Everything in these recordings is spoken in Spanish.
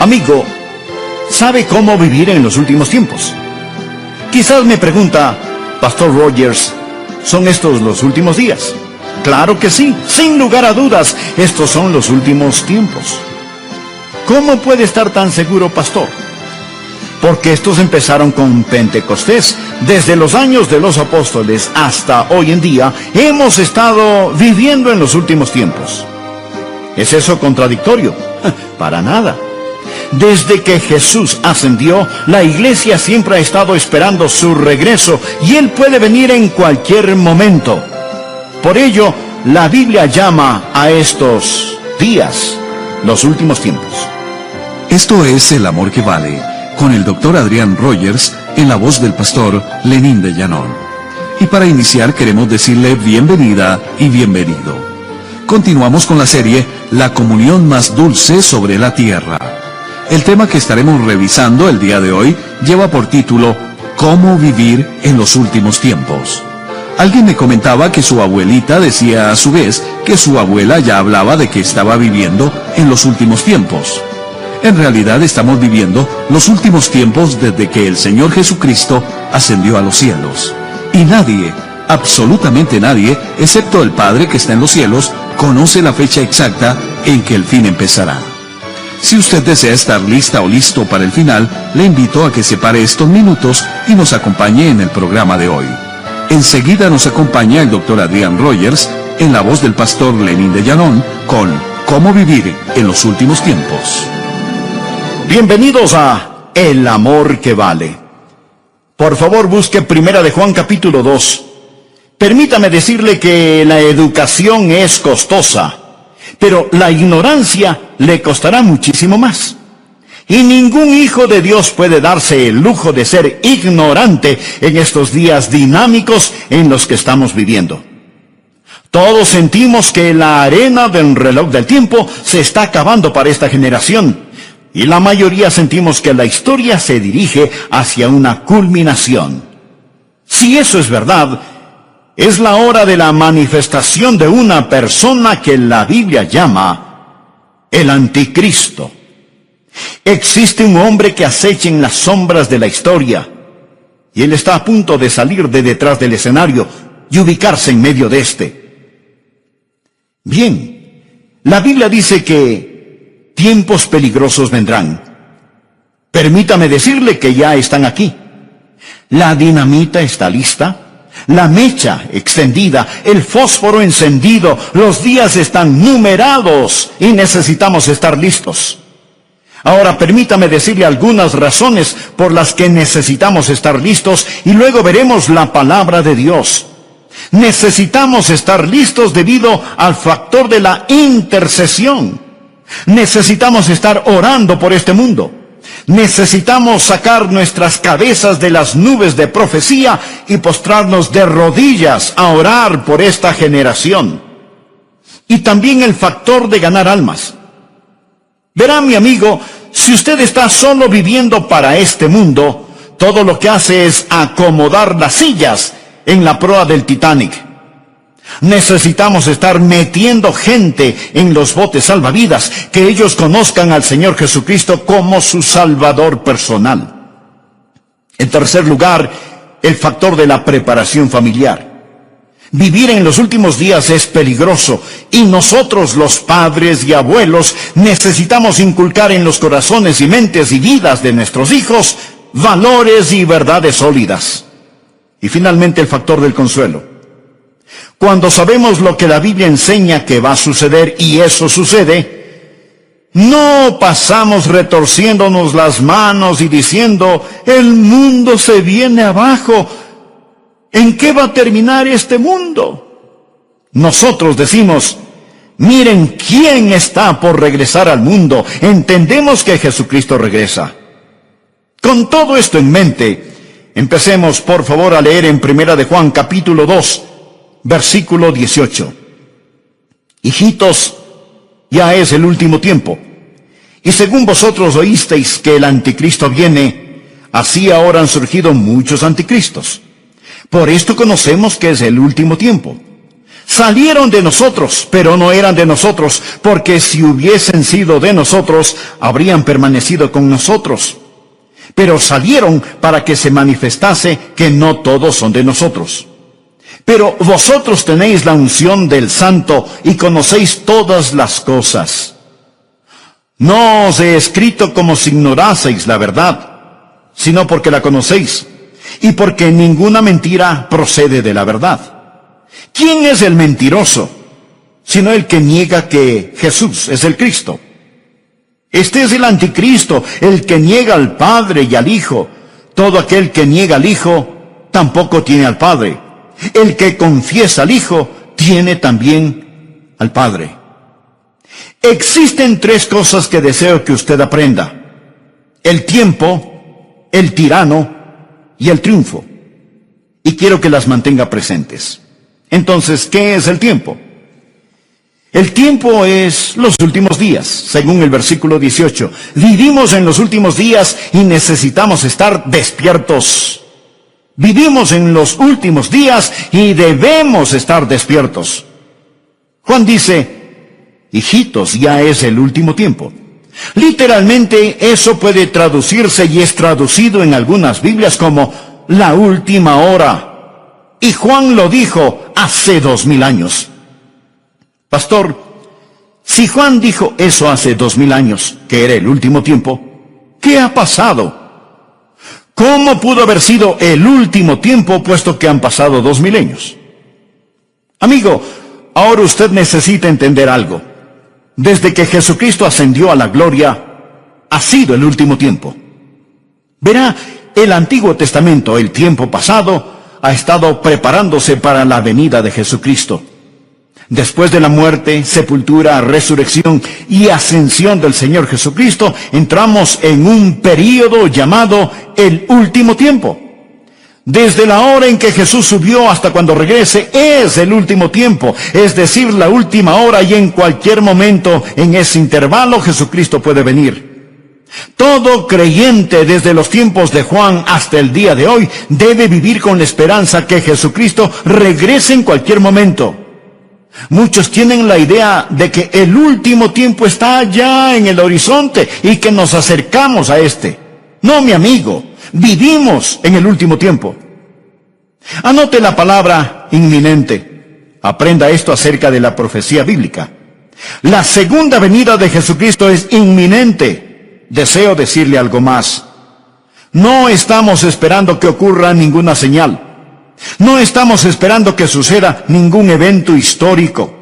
Amigo, ¿sabe cómo vivir en los últimos tiempos? Quizás me pregunta, Pastor Rogers, ¿son estos los últimos días? Claro que sí, sin lugar a dudas, estos son los últimos tiempos. ¿Cómo puede estar tan seguro, pastor? Porque estos empezaron con Pentecostés. Desde los años de los apóstoles hasta hoy en día, hemos estado viviendo en los últimos tiempos. ¿Es eso contradictorio? Para nada. Desde que Jesús ascendió, la iglesia siempre ha estado esperando su regreso y Él puede venir en cualquier momento. Por ello, la Biblia llama a estos días los últimos tiempos. Esto es El Amor que Vale, con el Dr. Adrián Rogers, en la voz del pastor Lenín de Llanón. Y para iniciar queremos decirle bienvenida y bienvenido. Continuamos con la serie La comunión más dulce sobre la tierra. El tema que estaremos revisando el día de hoy lleva por título ¿Cómo vivir en los últimos tiempos? Alguien me comentaba que su abuelita decía a su vez que su abuela ya hablaba de que estaba viviendo en los últimos tiempos. En realidad estamos viviendo los últimos tiempos desde que el Señor Jesucristo ascendió a los cielos. Y nadie, absolutamente nadie, excepto el Padre que está en los cielos, conoce la fecha exacta en que el fin empezará. Si usted desea estar lista o listo para el final, le invito a que separe estos minutos y nos acompañe en el programa de hoy. Enseguida nos acompaña el Dr. Adrián Rogers, en la voz del pastor Lenín de Llanón, con ¿Cómo vivir en los últimos tiempos? Bienvenidos a El Amor que Vale. Por favor, busque 1 de Juan capítulo 2. Permítame decirle que la educación es costosa, pero la ignorancia le costará muchísimo más. Y ningún hijo de Dios puede darse el lujo de ser ignorante en estos días dinámicos en los que estamos viviendo. Todos sentimos que la arena del reloj del tiempo se está acabando para esta generación. Y la mayoría sentimos que la historia se dirige hacia una culminación. Si eso es verdad, es la hora de la manifestación de una persona que la Biblia llama el Anticristo. Existe un hombre que acecha en las sombras de la historia, y él está a punto de salir de detrás del escenario y ubicarse en medio de este. Bien, la Biblia dice que tiempos peligrosos vendrán. Permítame decirle que ya están aquí. La dinamita está lista, la mecha extendida, el fósforo encendido, los días están numerados y necesitamos estar listos. Ahora permítame decirle algunas razones por las que necesitamos estar listos y luego veremos la palabra de Dios. Necesitamos estar listos debido al factor de la intercesión. Necesitamos estar orando por este mundo. Necesitamos sacar nuestras cabezas de las nubes de profecía y postrarnos de rodillas a orar por esta generación. Y también el factor de ganar almas. Verá, mi amigo, si usted está solo viviendo para este mundo, todo lo que hace es acomodar las sillas en la proa del Titanic. Necesitamos estar metiendo gente en los botes salvavidas, que ellos conozcan al Señor Jesucristo como su Salvador personal. En tercer lugar, el factor de la preparación familiar. Vivir en los últimos días es peligroso y nosotros, los padres y abuelos, necesitamos inculcar en los corazones y mentes y vidas de nuestros hijos valores y verdades sólidas. Y finalmente el factor del consuelo. Cuando sabemos lo que la Biblia enseña que va a suceder y eso sucede, no pasamos retorciéndonos las manos y diciendo, el mundo se viene abajo. ¿En qué va a terminar este mundo? Nosotros decimos, miren quién está por regresar al mundo. Entendemos que Jesucristo regresa. Con todo esto en mente, empecemos por favor a leer en 1 de Juan capítulo 2, versículo 18. Hijitos, ya es el último tiempo. Y según vosotros oísteis que el anticristo viene, así ahora han surgido muchos anticristos. Por esto conocemos que es el último tiempo. Salieron de nosotros, pero no eran de nosotros, porque si hubiesen sido de nosotros, habrían permanecido con nosotros. Pero salieron para que se manifestase que no todos son de nosotros. Pero vosotros tenéis la unción del Santo y conocéis todas las cosas. No os he escrito como si ignoraseis la verdad, sino porque la conocéis, y porque ninguna mentira procede de la verdad. ¿Quién es el mentiroso, sino el que niega que Jesús es el Cristo? Este es el anticristo, el que niega al Padre y al Hijo. Todo aquel que niega al Hijo, tampoco tiene al Padre. El que confiesa al Hijo, tiene también al Padre. Existen tres cosas que deseo que usted aprenda: el tiempo, el tirano y el triunfo. Y quiero que las mantenga presentes. Entonces, ¿qué es el tiempo? El tiempo es los últimos días, según el versículo 18. Vivimos en los últimos días y necesitamos estar despiertos. Vivimos en los últimos días y debemos estar despiertos. Juan dice: hijitos, ya es el último tiempo. Literalmente eso puede traducirse y es traducido en algunas Biblias como la última hora. Y Juan lo dijo hace 2000 años. Pastor, si Juan dijo eso hace 2000 años, que era el último tiempo, ¿qué ha pasado? ¿Cómo pudo haber sido el último tiempo puesto que han pasado 2000 años? Amigo, ahora usted necesita entender algo. Desde que Jesucristo ascendió a la gloria, ha sido el último tiempo. Verá, el Antiguo Testamento, el tiempo pasado, ha estado preparándose para la venida de Jesucristo. Después de la muerte, sepultura, resurrección y ascensión del Señor Jesucristo, entramos en un período llamado el último tiempo. Desde la hora en que Jesús subió hasta cuando regrese es el último tiempo, es decir, la última hora, y en cualquier momento en ese intervalo Jesucristo puede venir. Todo creyente desde los tiempos de Juan hasta el día de hoy debe vivir con la esperanza que Jesucristo regrese en cualquier momento. Muchos tienen la idea de que el último tiempo está allá en el horizonte y que nos acercamos a este. No, mi amigo, vivimos en el último tiempo. Anote la palabra inminente. Aprenda esto acerca de la profecía bíblica. La segunda venida de Jesucristo es inminente. Deseo decirle algo más. No estamos esperando que ocurra ninguna señal. No estamos esperando que suceda ningún evento histórico.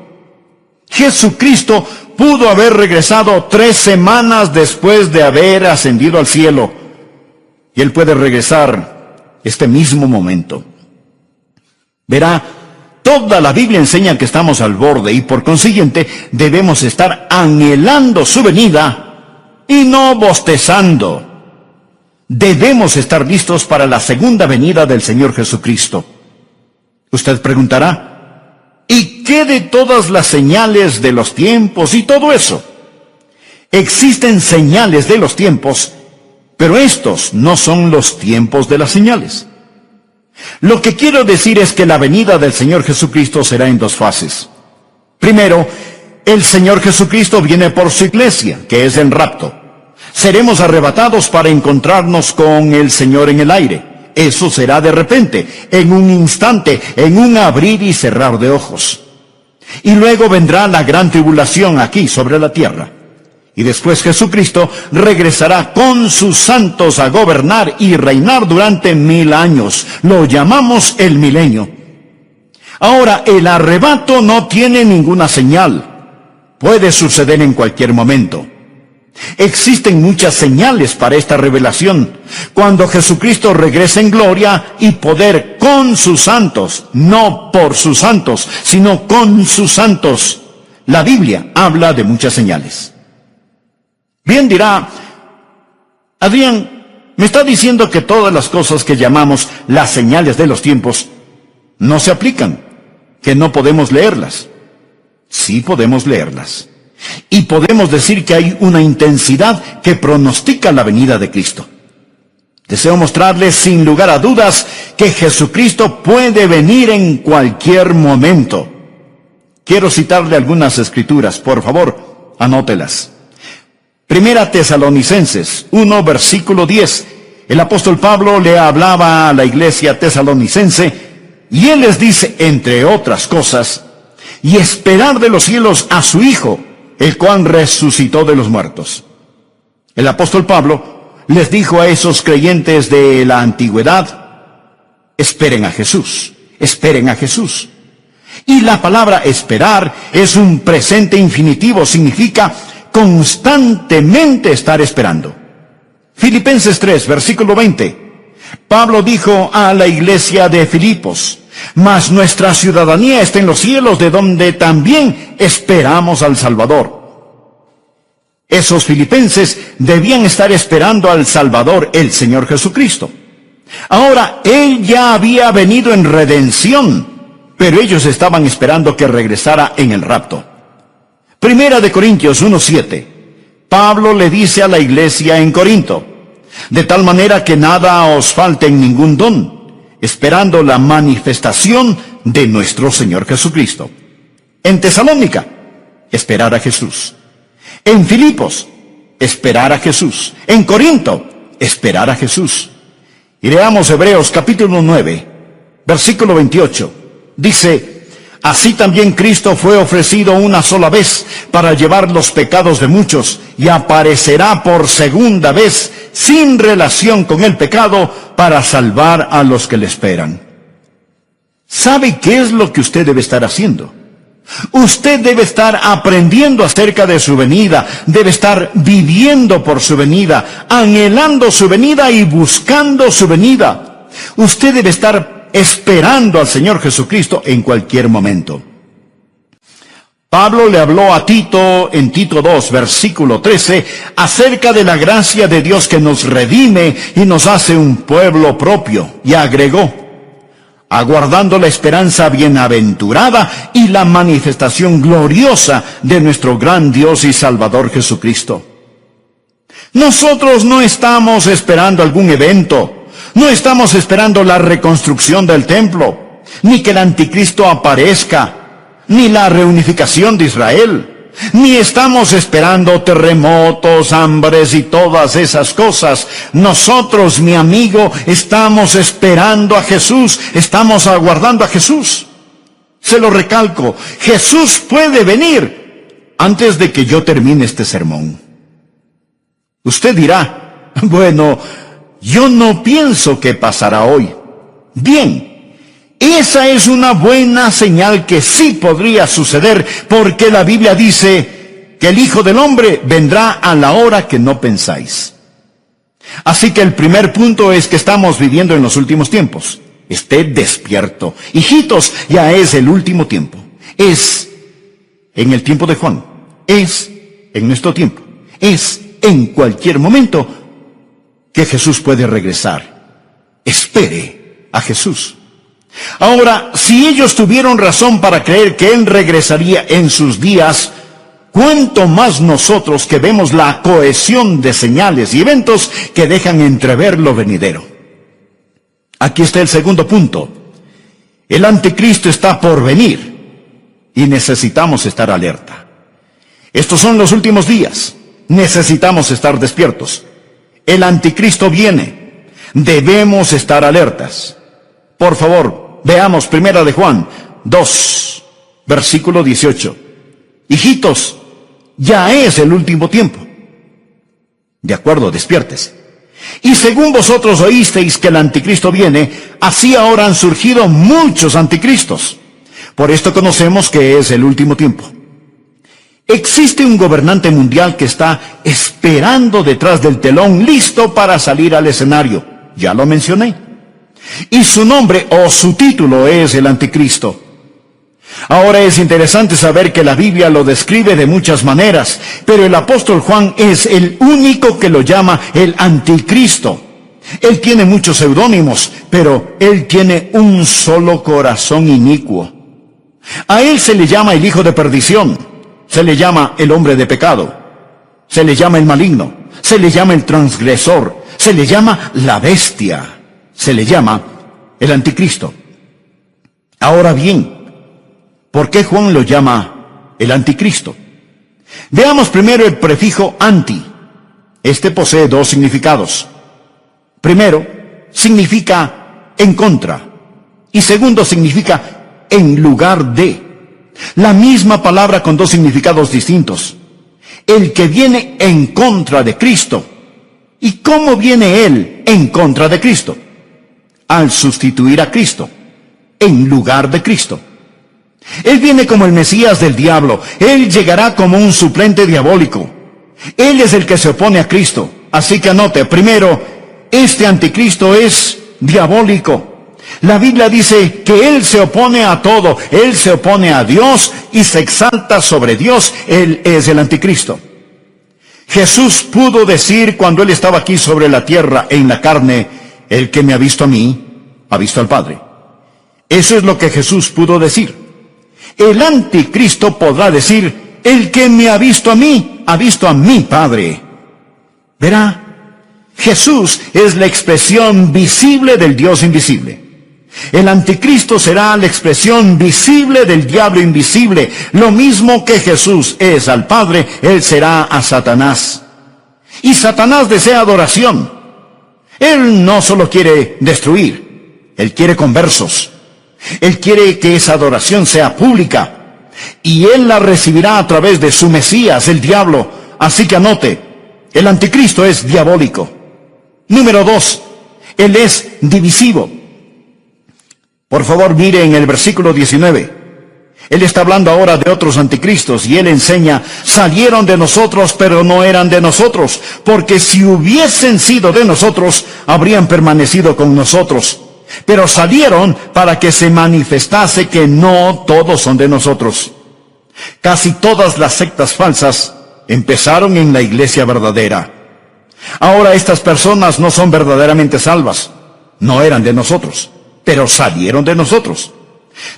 Jesucristo pudo haber regresado 3 semanas después de haber ascendido al cielo. Y Él puede regresar este mismo momento. Verá, toda la Biblia enseña que estamos al borde y por consiguiente debemos estar anhelando su venida y no bostezando. Debemos estar listos para la segunda venida del Señor Jesucristo. Usted preguntará, ¿y qué de todas las señales de los tiempos y todo eso? Existen señales de los tiempos, pero estos no son los tiempos de las señales. Lo que quiero decir es que la venida del Señor Jesucristo será en 2 fases. Primero, el Señor Jesucristo viene por su iglesia, que es el rapto. Seremos arrebatados para encontrarnos con el Señor en el aire. Eso será de repente, en un instante, en un abrir y cerrar de ojos. Y luego vendrá la gran tribulación aquí sobre la tierra. Y después Jesucristo regresará con sus santos a gobernar y reinar durante 1000 años. Lo llamamos el milenio. Ahora, el arrebato no tiene ninguna señal. Puede suceder en cualquier momento. Existen muchas señales para esta revelación. Cuando Jesucristo regrese en gloria y poder con sus santos, no por sus santos, sino con sus santos. La Biblia habla de muchas señales. Bien, dirá, Adrián, me está diciendo que todas las cosas que llamamos las señales de los tiempos no se aplican, que no podemos leerlas. Sí podemos leerlas. Y podemos decir que hay una intensidad que pronostica la venida de Cristo. Deseo mostrarles sin lugar a dudas que Jesucristo puede venir en cualquier momento. Quiero citarle algunas escrituras, por favor, anótelas. Primera Tesalonicenses 1, versículo 10. El apóstol Pablo le hablaba a la iglesia tesalonicense y él les dice, entre otras cosas, y esperar de los cielos a su Hijo, el cual resucitó de los muertos. El apóstol Pablo les dijo a esos creyentes de la antigüedad, esperen a Jesús, esperen a Jesús. Y la palabra esperar es un presente infinitivo, significa constantemente estar esperando. Filipenses 3, versículo 20. Pablo dijo a la iglesia de Filipos, mas nuestra ciudadanía está en los cielos, de donde también esperamos al Salvador. Esos filipenses debían estar esperando al Salvador, el Señor Jesucristo. Ahora, Él ya había venido en redención, pero ellos estaban esperando que regresara en el rapto. Primera de Corintios 1:7. Pablo le dice a la iglesia en Corinto, de tal manera que nada os falte en ningún don, esperando la manifestación de nuestro Señor Jesucristo. En Tesalónica, esperar a Jesús. En Filipos, esperar a Jesús. En Corinto, esperar a Jesús. Y leamos Hebreos capítulo 9, versículo 28. Dice, así también Cristo fue ofrecido una sola vez para llevar los pecados de muchos, y aparecerá por segunda vez sin relación con el pecado para salvar a los que le esperan. ¿Sabe qué es lo que usted debe estar haciendo? Usted debe estar aprendiendo acerca de su venida, debe estar viviendo por su venida, anhelando su venida y buscando su venida. Usted debe estar esperando al Señor Jesucristo en cualquier momento. Pablo le habló a Tito en Tito 2, versículo 13, acerca de la gracia de Dios que nos redime y nos hace un pueblo propio, y agregó, aguardando la esperanza bienaventurada y la manifestación gloriosa de nuestro gran Dios y Salvador Jesucristo. Nosotros no estamos esperando algún evento, no estamos esperando la reconstrucción del templo, ni que el anticristo aparezca, ni la reunificación de Israel, ni estamos esperando terremotos, hambres y todas esas cosas. Nosotros, mi amigo, estamos esperando a Jesús, estamos aguardando a Jesús. Se lo recalco, Jesús puede venir antes de que yo termine este sermón. Usted dirá, bueno, yo no pienso que pasará hoy. Bien, esa es una buena señal que sí podría suceder, porque la Biblia dice que el Hijo del Hombre vendrá a la hora que no pensáis. Así que el primer punto es que estamos viviendo en los últimos tiempos. Esté despierto. Hijitos, ya es el último tiempo. Es en el tiempo de Juan. Es en nuestro tiempo. Es en cualquier momento que Jesús puede regresar. Espere a Jesús. Ahora, si ellos tuvieron razón para creer que Él regresaría en sus días, ¿cuánto más nosotros que vemos la cohesión de señales y eventos que dejan entrever lo venidero? Aquí está el segundo punto. El anticristo está por venir y necesitamos estar alerta. Estos son los últimos días. Necesitamos estar despiertos. El anticristo viene. Debemos estar alertas. Por favor, veamos Primera de Juan 2, versículo 18. Hijitos, ya es el último tiempo. De acuerdo, despiértese. Y según vosotros oísteis que el anticristo viene, así ahora han surgido muchos anticristos. Por esto conocemos que es el último tiempo. Existe un gobernante mundial que está esperando detrás del telón, listo para salir al escenario. Ya lo mencioné. Y su nombre o su título es el anticristo. Ahora es interesante saber que la Biblia lo describe de muchas maneras, pero el apóstol Juan es el único que lo llama el anticristo. Él tiene muchos seudónimos, pero él tiene un solo corazón inicuo. A él se le llama el hijo de perdición, se le llama el hombre de pecado, se le llama el maligno, se le llama el transgresor, se le llama la bestia, se le llama el anticristo. Ahora bien, ¿Por qué Juan lo llama el anticristo? Veamos primero el prefijo anti. Este posee dos significados. Primero, significa en contra. Y segundo, significa en lugar de. La misma palabra con dos significados distintos. El que viene en contra de Cristo. ¿Y cómo viene Él en contra de Cristo? Al sustituir a Cristo, en lugar de Cristo. Él viene como el Mesías del diablo. Él llegará como un suplente diabólico. Él es el que se opone a Cristo. Así que anote, primero, este anticristo es diabólico. La Biblia dice que Él se opone a todo. Él se opone a Dios y se exalta sobre Dios. Él es el anticristo. Jesús pudo decir cuando Él estaba aquí sobre la tierra en la carne, el que me ha visto a mí, ha visto al Padre. Eso es lo que Jesús pudo decir. El anticristo podrá decir, el que me ha visto a mí, ha visto a mi Padre. Verá, Jesús es la expresión visible del Dios invisible. El anticristo será la expresión visible del diablo invisible. Lo mismo que Jesús es al Padre, Él será a Satanás. Y Satanás desea adoración. Él no solo quiere destruir, Él quiere conversos. Él quiere que esa adoración sea pública. Y Él la recibirá a través de su Mesías, el diablo. Así que anote, el anticristo es diabólico. Número 2, Él es divisivo. Por favor, mire en el versículo 19. Él está hablando ahora de otros anticristos y Él enseña, salieron de nosotros, pero no eran de nosotros, porque si hubiesen sido de nosotros, habrían permanecido con nosotros. Pero salieron para que se manifestase que no todos son de nosotros. Casi todas las sectas falsas empezaron en la iglesia verdadera. Ahora estas personas no son verdaderamente salvas, no eran de nosotros, pero salieron de nosotros.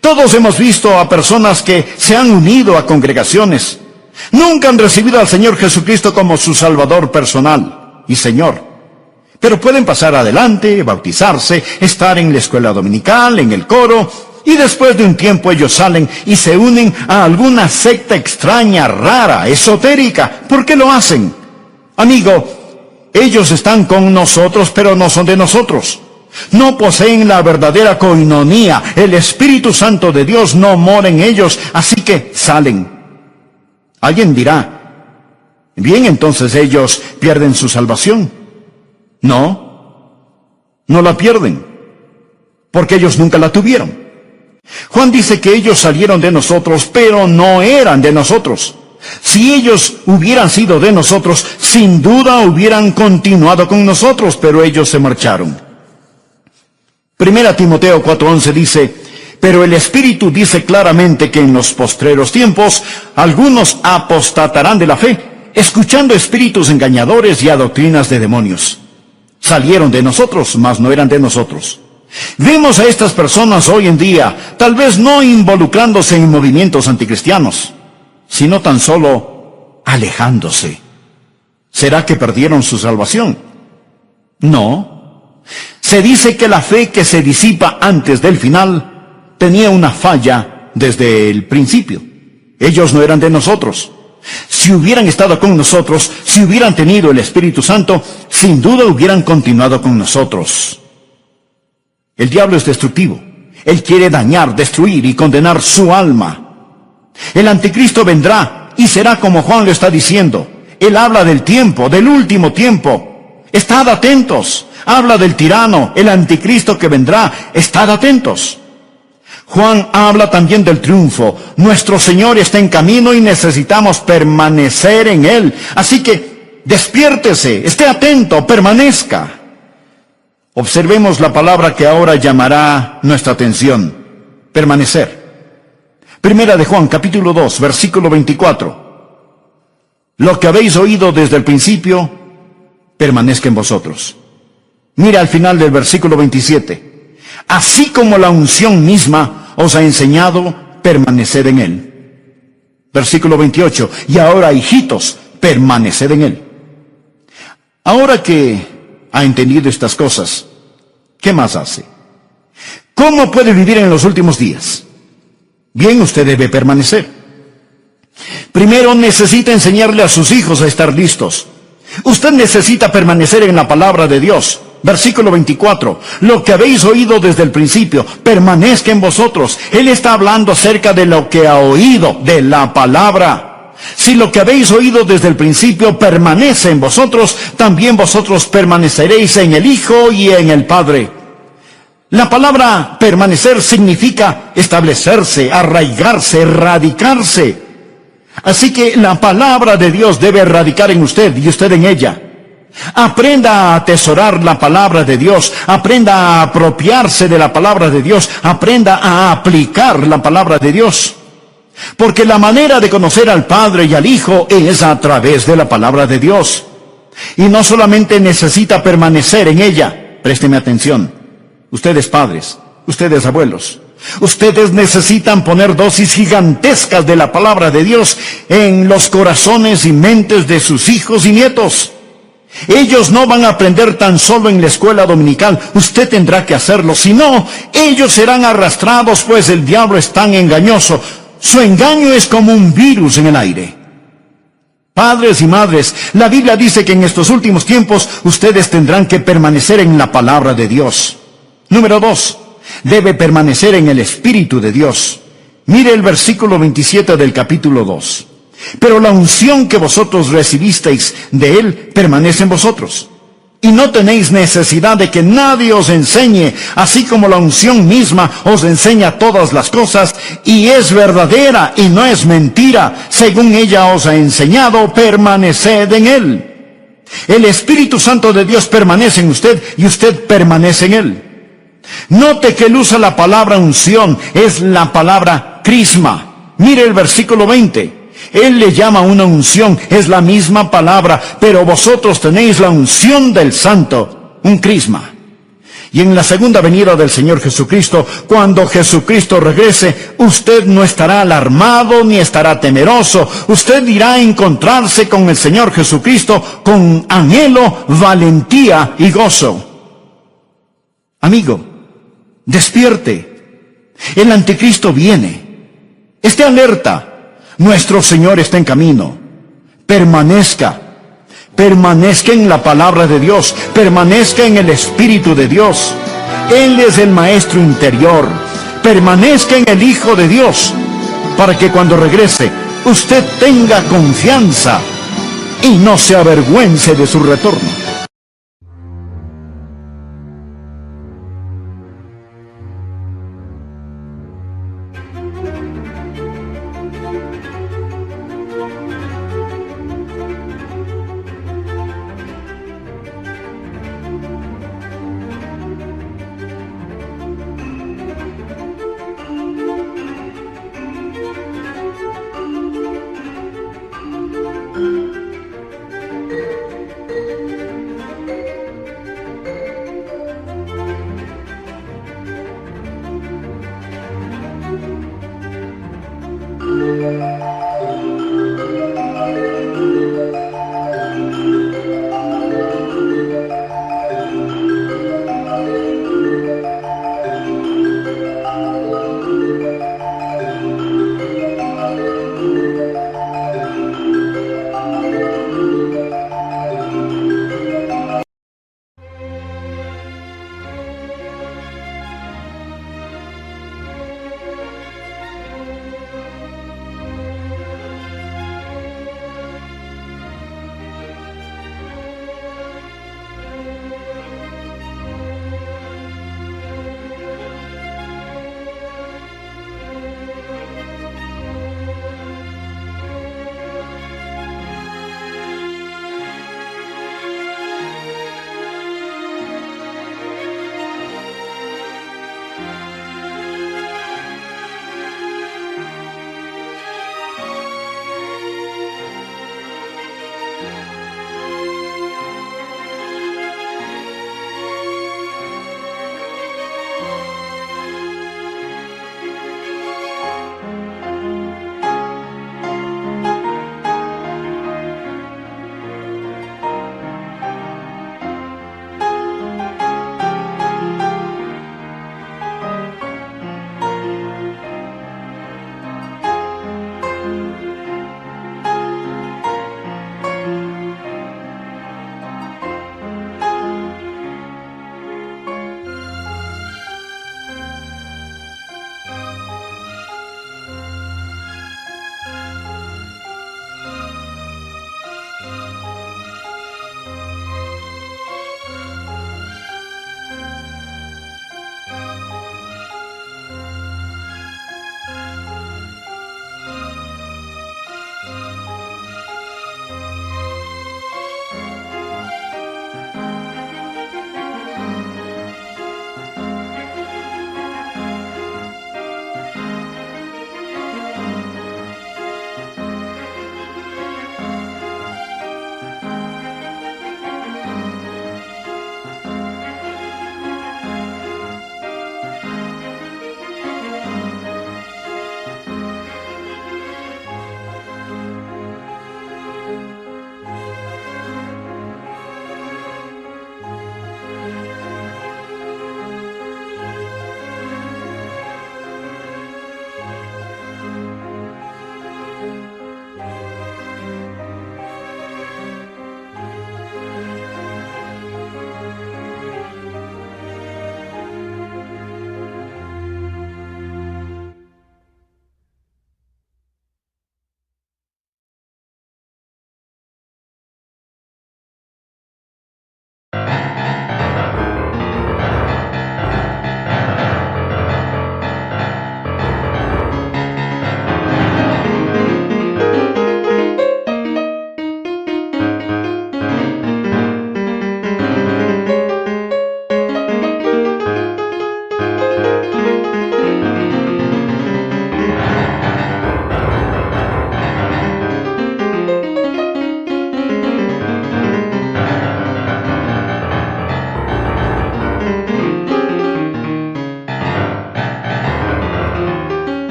Todos hemos visto a personas que se han unido a congregaciones. Nunca han recibido al Señor Jesucristo como su Salvador personal y Señor. Pero pueden pasar adelante, bautizarse, estar en la escuela dominical, en el coro, y después de un tiempo ellos salen y se unen a alguna secta extraña, rara, esotérica. ¿Por qué lo hacen? Amigo, ellos están con nosotros, pero no son de nosotros. No poseen la verdadera coinonía. El Espíritu Santo de Dios no mora en ellos, así que salen. Alguien dirá, bien, entonces ellos pierden su salvación. No, no la pierden, porque ellos nunca la tuvieron. Juan dice que ellos salieron de nosotros, pero no eran de nosotros. Si ellos hubieran sido de nosotros, sin duda hubieran continuado con nosotros, pero ellos se marcharon. Primera Timoteo 4:11 dice, pero el Espíritu dice claramente que en los postreros tiempos algunos apostatarán de la fe, escuchando espíritus engañadores y a doctrinas de demonios. Salieron de nosotros, mas no eran de nosotros. Vemos a estas personas hoy en día, tal vez no involucrándose en movimientos anticristianos, sino tan solo alejándose. ¿Será que perdieron su salvación? No. Se dice que la fe que se disipa antes del final tenía una falla desde el principio. Ellos no eran de nosotros. Si hubieran estado con nosotros, si hubieran tenido el Espíritu Santo, sin duda hubieran continuado con nosotros. El diablo es destructivo. Él quiere dañar, destruir y condenar su alma. El anticristo vendrá y será como Juan lo está diciendo. Él habla del tiempo, del último tiempo. Estad atentos. Habla del tirano, el anticristo que vendrá. Estad atentos. Juan habla también del triunfo. Nuestro Señor está en camino y necesitamos permanecer en Él. Así que despiértese, esté atento, permanezca. Observemos la palabra que ahora llamará nuestra atención. Permanecer. Primera de Juan, capítulo 2, versículo 24. Lo que habéis oído desde el principio, permanezca en vosotros. Mira al final del versículo 27. Así como la unción misma os ha enseñado, permaneced en Él. Versículo 28. Y ahora, hijitos, permaneced en Él. Ahora que ha entendido estas cosas, ¿qué más hace? ¿Cómo puede vivir en los últimos días? Bien, usted debe permanecer. Primero necesita enseñarle a sus hijos a estar listos. Usted necesita permanecer en la palabra de Dios. Versículo 24. Lo que habéis oído desde el principio, permanezca en vosotros. Él está hablando acerca de lo que ha oído, de la palabra. Si lo que habéis oído desde el principio permanece en vosotros, también vosotros permaneceréis en el Hijo y en el Padre. La palabra permanecer significa establecerse, arraigarse, radicarse. Así que la palabra de Dios debe radicar en usted y usted en ella. Aprenda a atesorar la palabra de Dios, aprenda a apropiarse de la palabra de Dios, aprenda a aplicar la palabra de Dios. Porque la manera de conocer al Padre y al Hijo es a través de la palabra de Dios. Y no solamente necesita permanecer en ella, présteme atención, ustedes padres, ustedes abuelos, ustedes necesitan poner dosis gigantescas de la palabra de Dios en los corazones y mentes de sus hijos y nietos. Ellos no van a aprender tan solo en la escuela dominical, usted tendrá que hacerlo, si no, ellos serán arrastrados, pues el diablo es tan engañoso. Su engaño es como un virus en el aire. Padres y madres, la Biblia dice que en estos últimos tiempos ustedes tendrán que permanecer en la palabra de Dios. Número 2. Debe permanecer en el Espíritu de Dios. Mire el versículo 27 del capítulo 2. Pero la unción que vosotros recibisteis de Él permanece en vosotros. Y no tenéis necesidad de que nadie os enseñe, así como la unción misma os enseña todas las cosas, y es verdadera y no es mentira. Según ella os ha enseñado, permaneced en Él. El Espíritu Santo de Dios permanece en usted y usted permanece en Él. Note que él usa la palabra unción, es la palabra crisma. Mire el versículo 20. Él le llama una unción, es la misma palabra, pero vosotros tenéis la unción del Santo, un crisma. Y en la segunda venida del Señor Jesucristo, cuando Jesucristo regrese, usted no estará alarmado ni estará temeroso. Usted irá a encontrarse con el Señor Jesucristo con anhelo, valentía y gozo. Amigo, despierte. El anticristo viene. Esté alerta. Nuestro Señor está en camino. Permanezca en la palabra de Dios. Permanezca en el Espíritu de Dios. Él es el Maestro interior. Permanezca en el Hijo de Dios, para que cuando regrese, usted tenga confianza y no se avergüence de su retorno.